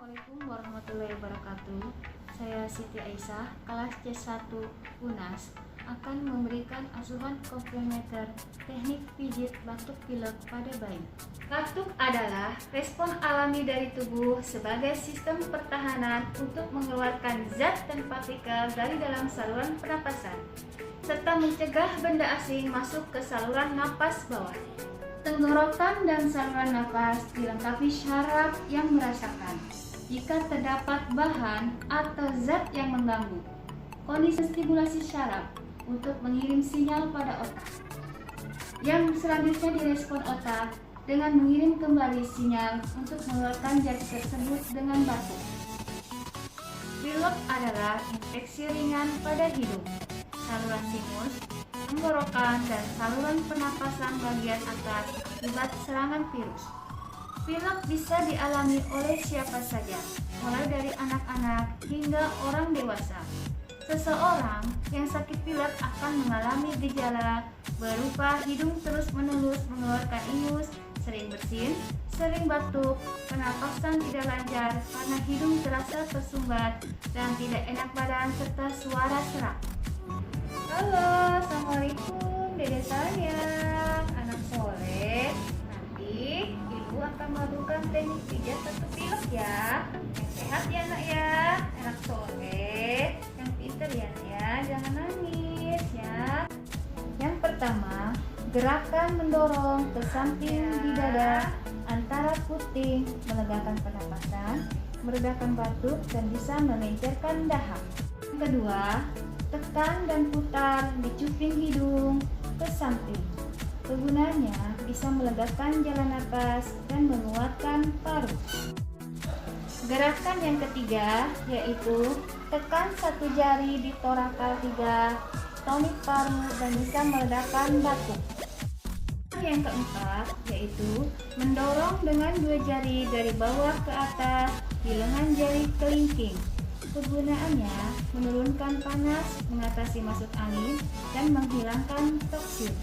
Assalamualaikum warahmatullahi wabarakatuh. Saya Siti Aisyah, kelas C1 UNAS, akan memberikan asuhan komplementer teknik pijit batuk pilek pada bayi. Batuk adalah respon alami dari tubuh sebagai sistem pertahanan untuk mengeluarkan zat dan partikel dari dalam saluran pernapasan, serta mencegah benda asing masuk ke saluran napas bawah. Tenggorokan dan saluran napas dilengkapi syaraf yang merasakan jika terdapat bahan atau zat yang mengganggu. Kondisi stimulasi syaraf untuk mengirim sinyal pada otak, yang selanjutnya direspon otak dengan mengirim kembali sinyal untuk mengeluarkan zat tersebut dengan batuk. Pilek adalah infeksi ringan pada hidung, saluran sinus, tenggorokan, dan saluran pernapasan bagian atas akibat serangan virus. Pilek bisa dialami oleh siapa saja, mulai dari anak-anak hingga orang dewasa. Seseorang yang sakit pilek akan mengalami gejala berupa hidung terus-menerus mengeluarkan ingus, sering bersin, sering batuk, pernapasan tidak lancar karena hidung terasa tersumbat, dan tidak enak badan serta suara serak. Halo, assalamualaikum dede sayang, anak soleh. Nanti ibu akan melakukan teknik pijat batuk pilek ya. Yang sehat ya nak ya, anak soleh, yang pintar ya nak ya, jangan nangis ya. Yang pertama, gerakan mendorong ke samping di dada antara puting, melegakan pernapasan, meredakan batuk, dan bisa melencerkan dahak. Yang kedua, tekan dan putar di cuping hidung ke samping. Kegunaannya bisa melegakan jalan napas dan menguatkan paru. Gerakan yang ketiga yaitu tekan satu jari di torakal 3, tonit paru, dan bisa meredakan batuk. Yang keempat yaitu mendorong dengan 2 jari dari bawah ke atas di lengan jari kelingking. Kegunaannya menurunkan panas, mengatasi masuk angin, dan menghilangkan toksin.